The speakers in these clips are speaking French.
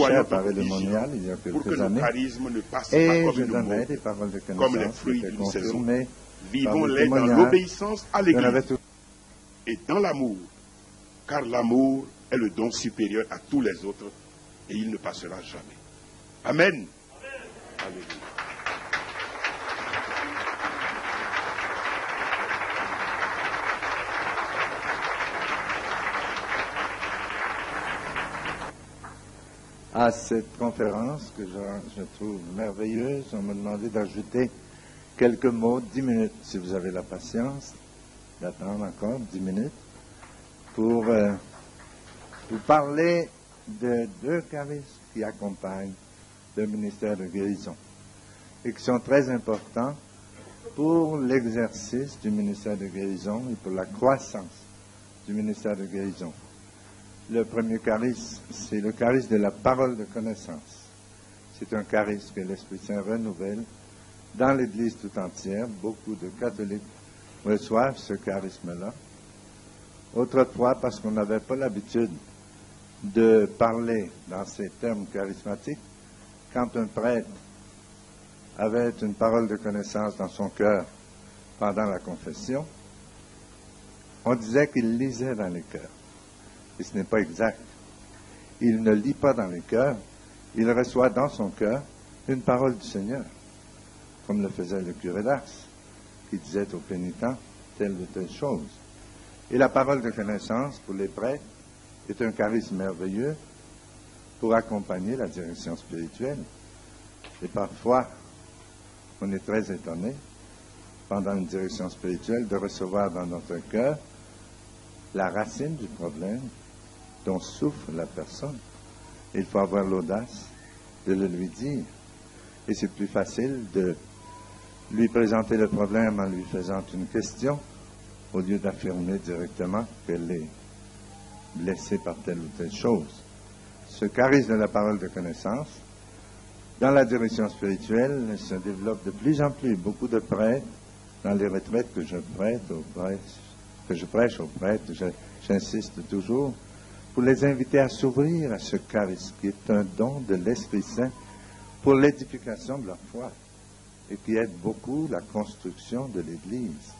prêchais à Soyons donc Paris-le-Monial il y a pour que quelques nos années charismes ne passent pas et comme je une donnais mode, des paroles de comme les connaissance qui fruits étaient d'une saison. confirmées par Vivons-les des dans témoignages. l'obéissance à Il y en avait l'Église et dans l'amour, car l'amour est le don supérieur à tous les autres et il ne passera jamais. Amen. Alléluia. À cette conférence que je trouve merveilleuse, on m'a demandé d'ajouter quelques mots, 10 minutes, si vous avez la patience d'attendre encore 10 minutes, pour vous parler de deux charismes qui accompagnent le ministère de guérison et qui sont très importants pour l'exercice du ministère de guérison et pour la croissance du ministère de guérison. Le premier charisme, c'est le charisme de la parole de connaissance. C'est un charisme que l'Esprit Saint renouvelle dans l'Église tout entière. Beaucoup de catholiques reçoivent ce charisme-là. Autrefois, parce qu'on n'avait pas l'habitude de parler dans ces termes charismatiques, quand un prêtre avait une parole de connaissance dans son cœur pendant la confession, on disait qu'il lisait dans les cœurs. Et ce n'est pas exact. Il ne lit pas dans les cœurs, il reçoit dans son cœur une parole du Seigneur, comme le faisait le curé d'Ars, qui disait aux pénitents telle ou telle chose. Et la parole de connaissance pour les prêtres est un charisme merveilleux pour accompagner la direction spirituelle. Et parfois, on est très étonné, pendant une direction spirituelle, de recevoir dans notre cœur la racine du problème dont souffre la personne. Il faut avoir l'audace de le lui dire. Et c'est plus facile de lui présenter le problème en lui faisant une question, au lieu d'affirmer directement qu'elle est blessée par telle ou telle chose. Ce charisme de la parole de connaissance, dans la direction spirituelle, se développe de plus en plus. Beaucoup de prêtres, dans les retraites que je prêche aux prêtres, j'insiste toujours, pour les inviter à s'ouvrir à ce charisme qui est un don de l'Esprit Saint pour l'édification de leur foi et qui aide beaucoup la construction de l'Église.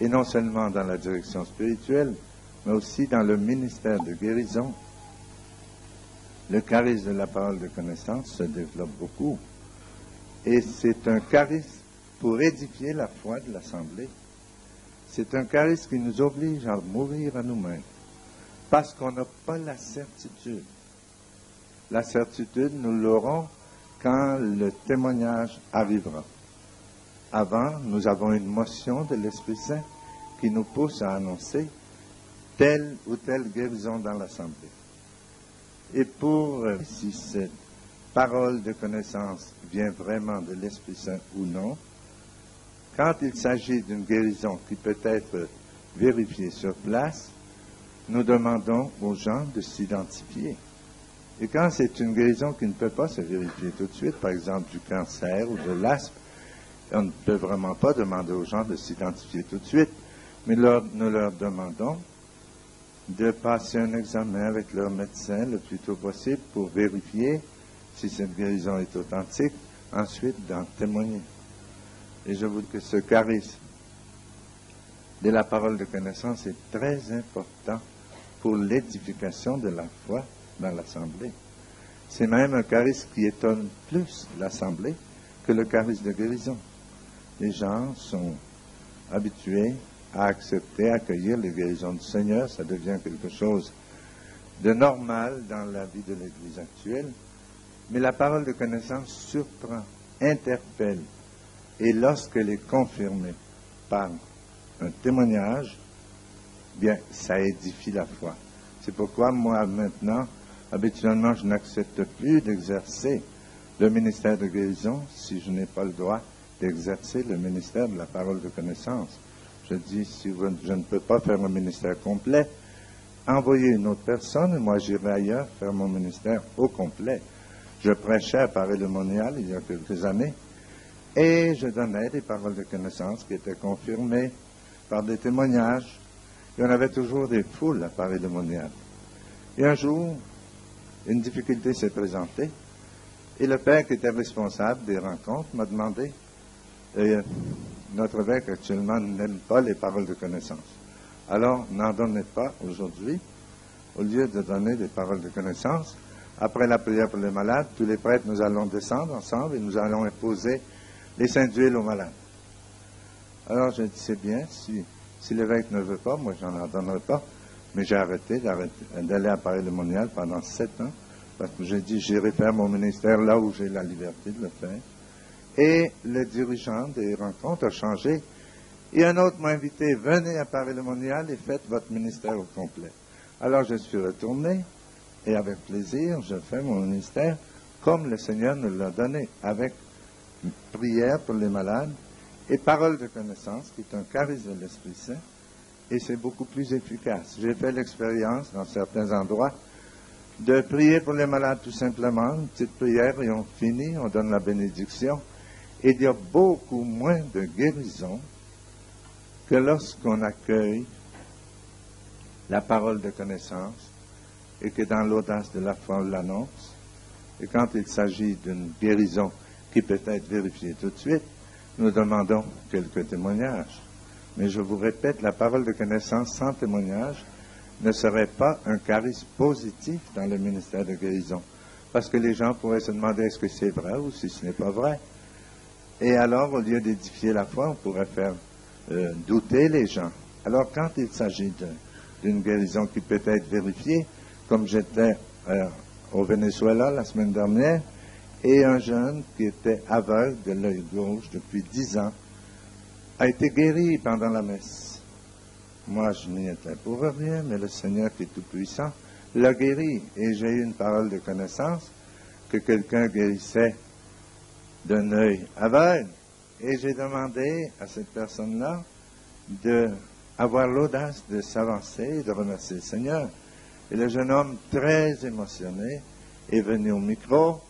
Et non seulement dans la direction spirituelle, mais aussi dans le ministère de guérison. Le charisme de la parole de connaissance se développe beaucoup. Et c'est un charisme pour édifier la foi de l'Assemblée. C'est un charisme qui nous oblige à mourir à nous-mêmes. Parce qu'on n'a pas la certitude. La certitude, nous l'aurons quand le témoignage arrivera. Avant, nous avons une motion de l'Esprit Saint qui nous pousse à annoncer telle ou telle guérison dans l'Assemblée. Et pour si cette parole de connaissance vient vraiment de l'Esprit Saint ou non, quand il s'agit d'une guérison qui peut être vérifiée sur place, nous demandons aux gens de s'identifier. Et quand c'est une guérison qui ne peut pas se vérifier tout de suite, par exemple du cancer ou de l'asthme, on ne peut vraiment pas demander aux gens de s'identifier tout de suite, mais nous leur demandons de passer un examen avec leur médecin le plus tôt possible pour vérifier si cette guérison est authentique, ensuite d'en témoigner. Et je vous dis que ce charisme de la parole de connaissance est très important pour l'édification de la foi dans l'Assemblée. C'est même un charisme qui étonne plus l'Assemblée que le charisme de guérison. Les gens sont habitués à accepter, à accueillir les guérisons du Seigneur. Ça devient quelque chose de normal dans la vie de l'Église actuelle. Mais la parole de connaissance surprend, interpelle. Et lorsqu'elle est confirmée par un témoignage, bien, ça édifie la foi. C'est pourquoi moi, maintenant, habituellement, je n'accepte plus d'exercer le ministère de guérison si je n'ai pas le droit d'exercer le ministère de la parole de connaissance. Je dis, si je ne peux pas faire mon ministère complet, envoyez une autre personne et moi j'irai ailleurs faire mon ministère au complet. Je prêchais à Paris-le-Monial il y a quelques années et je donnais des paroles de connaissance qui étaient confirmées par des témoignages. Et on avait toujours des foules à Paris-le-Monial. Et un jour, une difficulté s'est présentée. Et le père qui était responsable des rencontres m'a demandé, notre évêque actuellement n'aime pas les paroles de connaissance. Alors, n'en donnez pas aujourd'hui, au lieu de donner des paroles de connaissance. Après la prière pour les malades, tous les prêtres, nous allons descendre ensemble et nous allons imposer les saintes huiles aux malades. Alors, j'ai dit, c'est bien, si l'évêque ne veut pas, moi, j'en donnerai pas. Mais j'ai arrêté d'aller à Paris-le-Monial pendant 7 ans, parce que j'ai dit, j'irai faire mon ministère là où j'ai la liberté de le faire. Et le dirigeant des rencontres a changé. Et un autre m'a invité, venez à Paris-le-Monial et faites votre ministère au complet. Alors, je suis retourné, et avec plaisir, je fais mon ministère comme le Seigneur nous l'a donné, avec prière pour les malades et parole de connaissance, qui est un charisme de l'Esprit Saint, et c'est beaucoup plus efficace. J'ai fait l'expérience, dans certains endroits, de prier pour les malades tout simplement, une petite prière, et on finit, on donne la bénédiction, et il y a beaucoup moins de guérison que lorsqu'on accueille la parole de connaissance, et que dans l'audace de la foi, on l'annonce. Et quand il s'agit d'une guérison qui peut être vérifiée tout de suite, nous demandons quelques témoignages. Mais je vous répète, la parole de connaissance sans témoignage ne serait pas un charisme positif dans le ministère de guérison. Parce que les gens pourraient se demander est-ce que c'est vrai ou si ce n'est pas vrai. Et alors, au lieu d'édifier la foi, on pourrait faire douter les gens. Alors, quand il s'agit d'une guérison qui peut être vérifiée, comme j'étais au Venezuela la semaine dernière, et un jeune qui était aveugle de l'œil gauche depuis 10 ans a été guéri pendant la messe. Moi, je n'y étais pour rien, mais le Seigneur qui est tout-puissant l'a guéri. Et j'ai eu une parole de connaissance que quelqu'un guérissait d'un œil aveugle. Et j'ai demandé à cette personne-là d'avoir l'audace de s'avancer et de remercier le Seigneur. Et le jeune homme, très émotionné, est venu au micro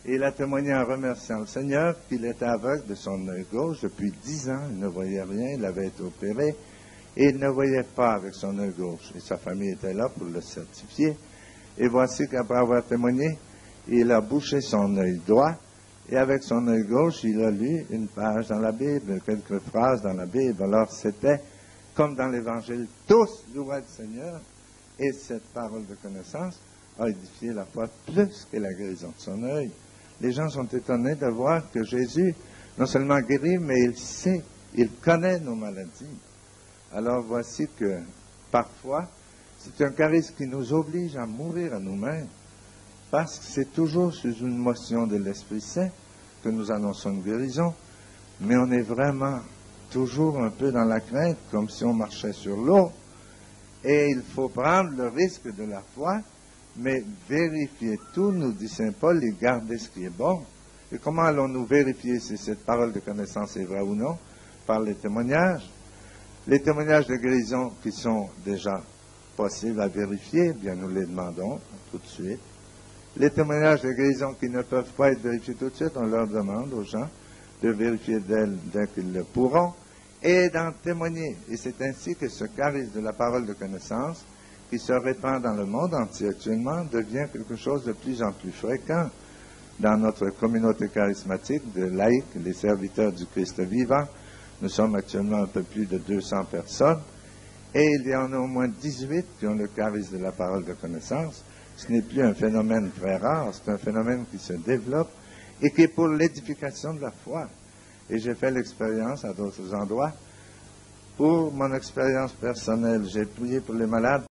et il a témoigné en remerciant le Seigneur qu'il était aveugle de son œil gauche depuis 10 ans. Il ne voyait rien, il avait été opéré et il ne voyait pas avec son œil gauche. Et sa famille était là pour le certifier. Et voici qu'après avoir témoigné, il a bouché son œil droit et avec son œil gauche, il a lu une page dans la Bible, quelques phrases dans la Bible. Alors c'était comme dans l'Évangile, tous louaient le Seigneur. Et cette parole de connaissance a édifié la foi plus que la guérison de son œil. Les gens sont étonnés de voir que Jésus, non seulement guérit, mais il sait, il connaît nos maladies. Alors voici que, parfois, c'est un charisme qui nous oblige à mourir à nous-mêmes, parce que c'est toujours sous une motion de l'Esprit Saint que nous annonçons une guérison, mais on est vraiment toujours un peu dans la crainte, comme si on marchait sur l'eau. Et il faut prendre le risque de la foi, mais vérifier tout, nous dit Saint Paul, et garder ce qui est bon. Et comment allons-nous vérifier si cette parole de connaissance est vraie ou non? Par les témoignages. Les témoignages de guérison qui sont déjà possibles à vérifier, bien nous les demandons tout de suite. Les témoignages de guérison qui ne peuvent pas être vérifiés tout de suite, on leur demande aux gens de vérifier dès qu'ils le pourront, et d'en témoigner. Et c'est ainsi que ce charisme de la parole de connaissance, qui se répand dans le monde entier actuellement, devient quelque chose de plus en plus fréquent dans notre communauté charismatique de laïcs, les serviteurs du Christ vivant. Nous sommes actuellement un peu plus de 200 personnes, et il y en a au moins 18 qui ont le charisme de la parole de connaissance. Ce n'est plus un phénomène très rare, c'est un phénomène qui se développe et qui est pour l'édification de la foi. Et j'ai fait l'expérience à d'autres endroits. Pour mon expérience personnelle, j'ai prié pour les malades